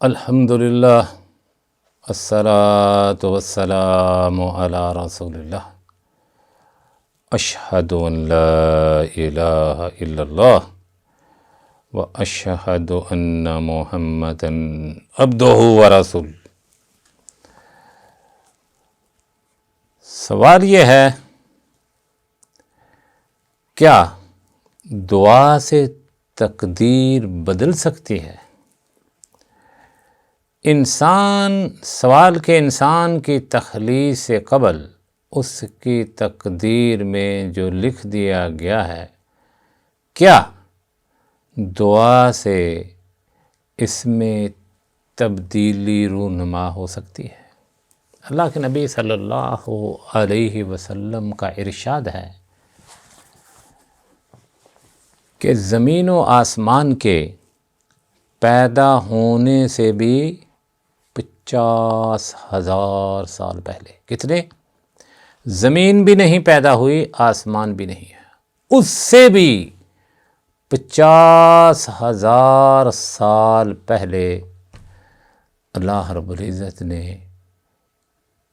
الحمدللہ الصلاۃ والسلام علی رسول اللہ اشہد ان لا الہ الا اللہ و اشہد ان محمدا عبدہ و رسول۔ سوال یہ ہے، کیا دعا سے تقدیر بدل سکتی ہے؟ سوال کے انسان کی تخلیق سے قبل اس کی تقدیر میں جو لکھ دیا گیا ہے، کیا دعا سے اس میں تبدیلی رونما ہو سکتی ہے؟ اللہ کے نبی صلی اللہ علیہ وسلم کا ارشاد ہے کہ زمین و آسمان کے پیدا ہونے سے بھی 50,000 سال پہلے، کتنے؟ زمین بھی نہیں پیدا ہوئی، آسمان بھی نہیں ہے، اس سے بھی 50,000 سال پہلے اللہ رب العزت نے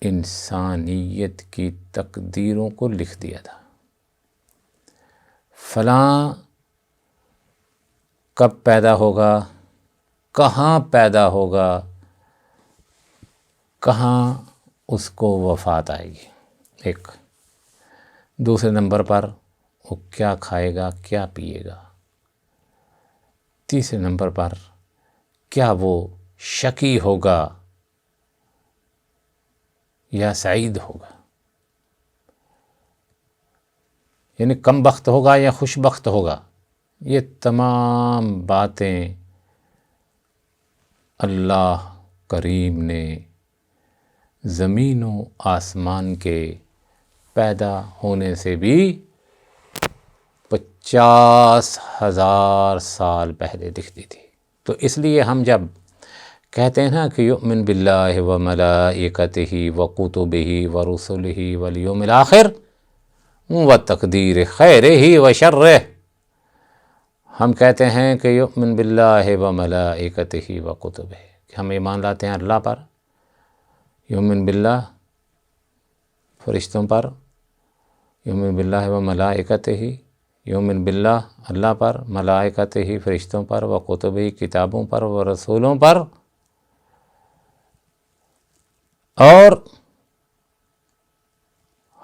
انسانیت کی تقدیروں کو لکھ دیا تھا۔ فلاں کب پیدا ہوگا، کہاں پیدا ہوگا، کہاں اس کو وفات آئے گی، ایک۔ دوسرے نمبر پر وہ کیا کھائے گا، کیا پیے گا۔ تیسرے نمبر پر کیا وہ شقی ہوگا یا سعید ہوگا، یعنی کم بخت ہوگا یا خوش بخت ہوگا۔ یہ تمام باتیں اللہ کریم نے زمین و آسمان کے پیدا ہونے سے بھی 50,000 سال پہلے لکھ دی تھی۔ تو اس لیے ہم جب کہتے ہیں نا کہ یؤمن باللہ و ملائکتہ و کتبہ و رسلہ والیوم الآخر و تقدیر خیرہ و شرہ، ہم کہتے ہیں کہ یؤمن باللہ و ملائکتہ و کتبہ، کہ ہم ایمان لاتے ہیں اللہ پر، یؤمن باللہ فرشتوں پر، یؤمن باللہ و ملائکتہ، یؤمن باللہ اللہ پر، ملائکتہ فرشتوں پر، و کتبہ کتابوں پر، و رسولوں پر، اور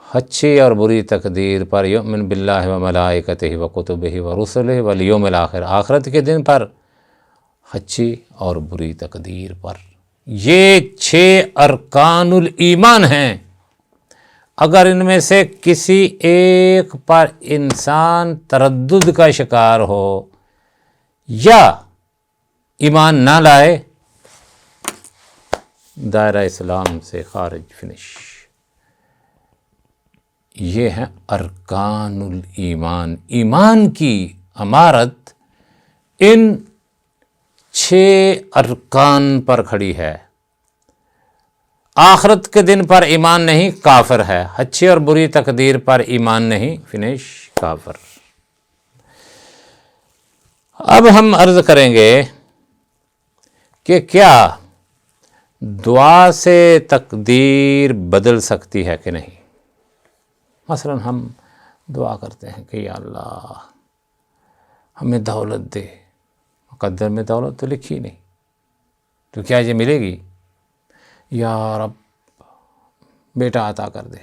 اچھی اور بری تقدیر پر، یؤمن باللہ و ملائکتہ و کتبہ و رسلہ والیوم الآخر، آخرت کے دن پر، اچھی اور بری تقدیر پر۔ یہ 6 ارکان الایمان ہیں۔ اگر ان میں سے کسی ایک پر انسان تردد کا شکار ہو یا ایمان نہ لائے، دائرہ اسلام سے خارج، فنش۔ یہ ہیں ارکان الایمان۔ ایمان کی عمارت ان 6 ارکان پر کھڑی ہے۔ آخرت کے دن پر ایمان نہیں، کافر ہے۔ اچھی اور بری تقدیر پر ایمان نہیں، فنش، کافر۔ اب ہم عرض کریں گے کہ کیا دعا سے تقدیر بدل سکتی ہے کہ نہیں؟ مثلا ہم دعا کرتے ہیں کہ یا اللہ ہمیں دولت دے، مقدر میں دولت تو لکھی نہیں، تو کیا یہ ملے گی؟ یا رب بیٹا عطا کر دے،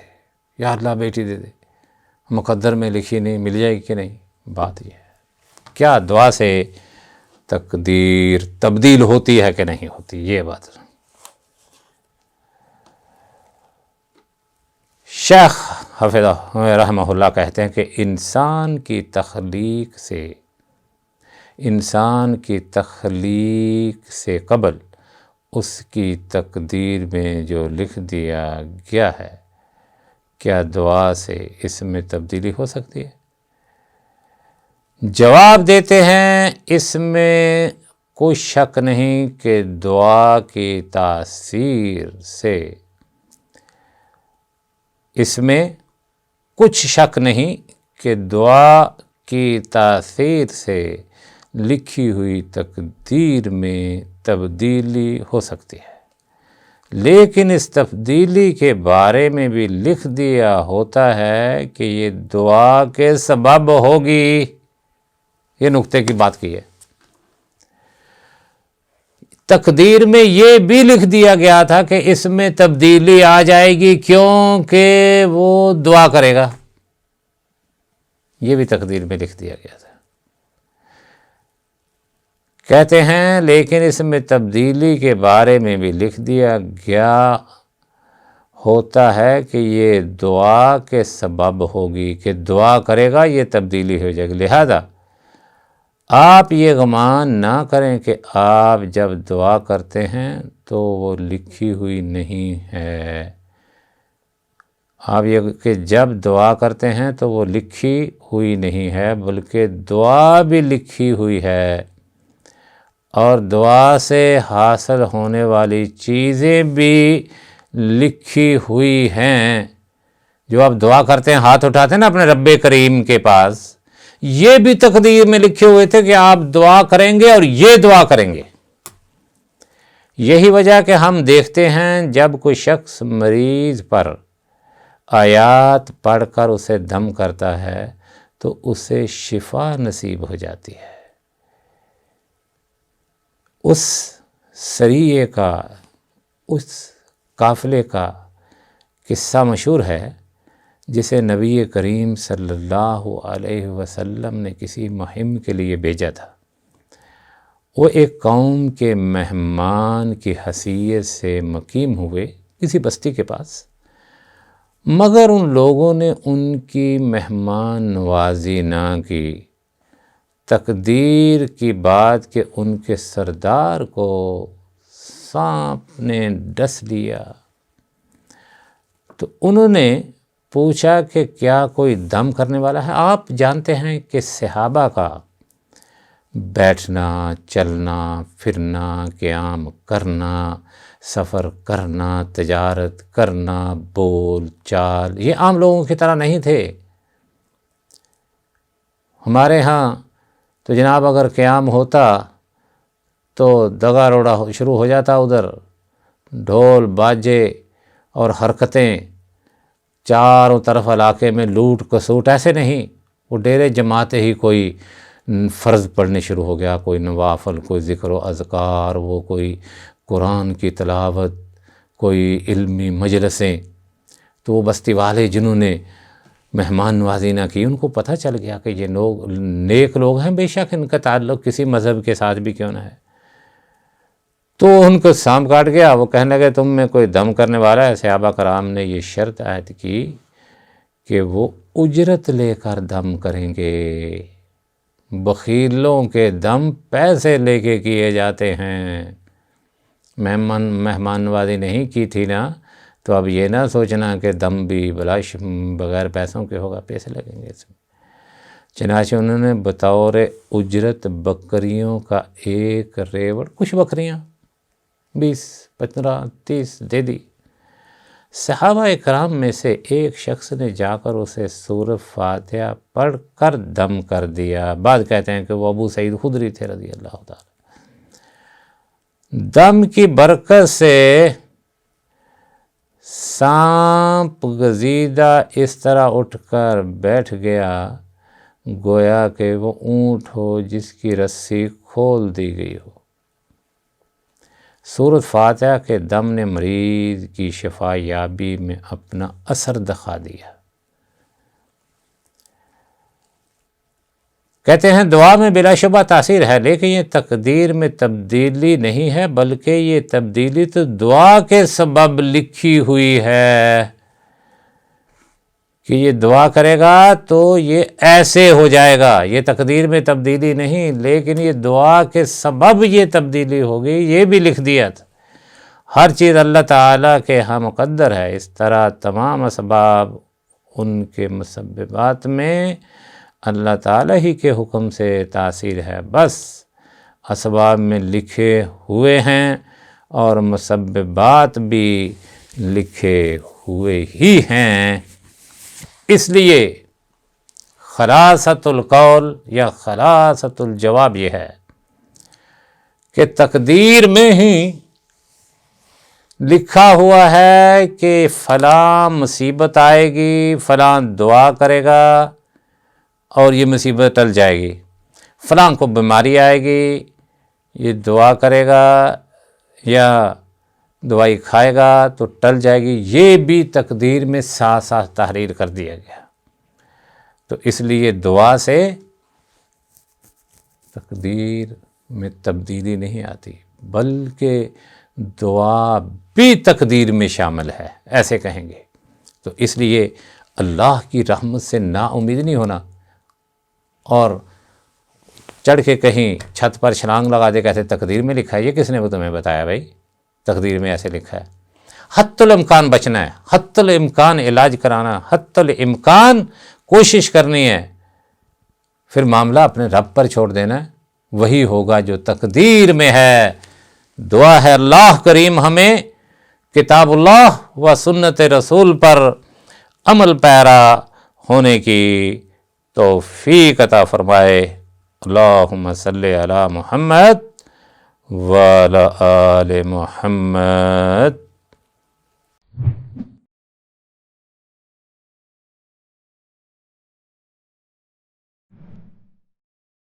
یا اللہ بیٹی دے دے، مقدر میں لکھی نہیں، مل جائے گی کہ نہیں؟ بات یہ ہے، کیا دعا سے تقدیر تبدیل ہوتی ہے کہ نہیں ہوتی؟ یہ بات۔ شیخ حفظہ رحمہ اللہ کہتے ہیں کہ انسان کی تخلیق سے قبل اس کی تقدیر میں جو لکھ دیا گیا ہے، کیا دعا سے اس میں تبدیلی ہو سکتی ہے؟ جواب دیتے ہیں، اس میں کوئی شک نہیں کہ دعا کی تاثیر سے، اس میں کچھ شک نہیں کہ دعا کی تاثیر سے لکھی ہوئی تقدیر میں تبدیلی ہو سکتی ہے، لیکن اس تبدیلی کے بارے میں بھی لکھ دیا ہوتا ہے کہ یہ دعا کے سبب ہوگی۔ یہ نقطے کی بات کی ہے۔ تقدیر میں یہ بھی لکھ دیا گیا تھا کہ اس میں تبدیلی آ جائے گی کیونکہ وہ دعا کرے گا، یہ بھی تقدیر میں لکھ دیا گیا تھا۔ کہتے ہیں لیکن اس میں تبدیلی کے بارے میں بھی لکھ دیا گیا ہوتا ہے کہ یہ دعا کے سبب ہوگی، کہ دعا کرے گا یہ تبدیلی ہو جائے گی۔ لہذا آپ یہ گمان نہ کریں کہ آپ جب دعا کرتے ہیں تو وہ لکھی ہوئی نہیں ہے۔ آپ یہ کہ جب دعا کرتے ہیں تو وہ لکھی ہوئی نہیں ہے، بلکہ دعا بھی لکھی ہوئی ہے، اور دعا سے حاصل ہونے والی چیزیں بھی لکھی ہوئی ہیں۔ جو آپ دعا کرتے ہیں، ہاتھ اٹھاتے ہیں نا اپنے رب کریم کے پاس، یہ بھی تقدیر میں لکھے ہوئے تھے کہ آپ دعا کریں گے اور یہ دعا کریں گے۔ یہی وجہ کہ ہم دیکھتے ہیں جب کوئی شخص مریض پر آیات پڑھ کر اسے دم کرتا ہے تو اسے شفا نصیب ہو جاتی ہے۔ اس سریے کا، اس قافلے کا قصہ مشہور ہے جسے نبی کریم صلی اللہ علیہ وسلم نے کسی مہم کے لیے بھیجا تھا۔ وہ ایک قوم کے مہمان کی حیثیت سے مقیم ہوئے کسی بستی کے پاس، مگر ان لوگوں نے ان کی مہمان نوازی نہ کی۔ تقدیر کی بات کہ ان کے سردار کو سانپ نے ڈس لیا، تو انہوں نے پوچھا کہ کیا کوئی دم کرنے والا ہے؟ آپ جانتے ہیں کہ صحابہ کا بیٹھنا، چلنا، پھرنا، قیام کرنا، سفر کرنا، تجارت کرنا، بول چال، یہ عام لوگوں کی طرح نہیں تھے۔ ہمارے ہاں تو جناب اگر قیام ہوتا تو دگا روڑا شروع ہو جاتا، ادھر ڈھول باجے اور حرکتیں چاروں طرف علاقے میں، لوٹ کسوٹ، ایسے نہیں۔ وہ ڈیرے جماتے ہی کوئی فرض پڑھنے شروع ہو گیا، کوئی نوافل، کوئی ذکر و اذکار، وہ کوئی قرآن کی تلاوت، کوئی علمی مجلسیں۔ تو وہ بستی والے جنہوں نے مہمان نوازی نہ کی، ان کو پتہ چل گیا کہ یہ لوگ نیک لوگ ہیں، بے شک ان کا تعلق کسی مذہب کے ساتھ بھی کیوں نہ ہے۔ تو ان کو سانپ کاٹ گیا۔ وہ کہنے لگے تم میں کوئی دم کرنے والا ہے؟ صحابہ کرام نے یہ شرط عائد کی کہ وہ اجرت لے کر دم کریں گے۔ بخیلوں کے دم پیسے لے کے کیے جاتے ہیں۔ مہمان نوازی نہیں کی تھی نا، تو اب یہ نہ سوچنا کہ دم بھی بلاش بغیر پیسوں کے ہوگا، پیسے لگیں گے اس میں۔ چنانچہ انہوں نے بطور اجرت بکریوں کا ایک ریوڑ، کچھ بکریاں 20، 15، 30 دے دی۔ صحابہ کرام میں سے ایک شخص نے جا کر اسے سورۃ فاتحہ پڑھ کر دم کر دیا۔ بعض کہتے ہیں کہ وہ ابو سعید خدری تھے رضی اللہ تعالی۔ دم کی برکت سے سانپ گزیدہ اس طرح اٹھ کر بیٹھ گیا گویا کہ وہ اونٹ ہو جس کی رسی کھول دی گئی ہو۔ سورۃ فاتحہ کے دم نے مریض کی شفا یابی میں اپنا اثر دکھا دیا۔ کہتے ہیں دعا میں بلا شبہ تاثیر ہے، لیکن یہ تقدیر میں تبدیلی نہیں ہے، بلکہ یہ تبدیلی تو دعا کے سبب لکھی ہوئی ہے کہ یہ دعا کرے گا تو یہ ایسے ہو جائے گا۔ یہ تقدیر میں تبدیلی نہیں، لیکن یہ دعا کے سبب یہ تبدیلی ہوگی، یہ بھی لکھ دیا تھا۔ ہر چیز اللہ تعالیٰ کے ہاں مقدر ہے۔ اس طرح تمام اسباب ان کے مسببات میں اللہ تعالیٰ ہی کے حکم سے تاثیر ہے، بس اسباب میں لکھے ہوئے ہیں اور مسببات بھی لکھے ہوئے ہی ہیں۔ اس لیے خلاصۃ القول یا خلاصۃ الجواب یہ ہے کہ تقدیر میں ہی لکھا ہوا ہے کہ فلاں مصیبت آئے گی، فلاں دعا کرے گا اور یہ مصیبت ٹل جائے گی، فلاں کو بیماری آئے گی، یہ دعا کرے گا یا دوائی کھائے گا تو ٹل جائے گی، یہ بھی تقدیر میں ساتھ ساتھ تحریر کر دیا گیا۔ تو اس لیے دعا سے تقدیر میں تبدیلی نہیں آتی، بلکہ دعا بھی تقدیر میں شامل ہے، ایسے کہیں گے۔ تو اس لیے اللہ کی رحمت سے نا امید نہیں ہونا اور چڑھ کے کہیں چھت پر چھلانگ لگا دے کہتے تقدیر میں لکھا ہے۔ یہ کس نے وہ تمہیں بتایا بھائی؟ تقدیر میں ایسے لکھا ہے۔ حتی الامکان بچنا ہے، حتی الامکان علاج کرانا، حتی الامکان کوشش کرنی ہے، پھر معاملہ اپنے رب پر چھوڑ دینا ہے، وہی ہوگا جو تقدیر میں ہے۔ دعا ہے اللہ کریم ہمیں کتاب اللہ و سنت رسول پر عمل پیرا ہونے کی توفیق عطا فرمائے۔ اللہم صلی علی محمد وعلی آل محمد۔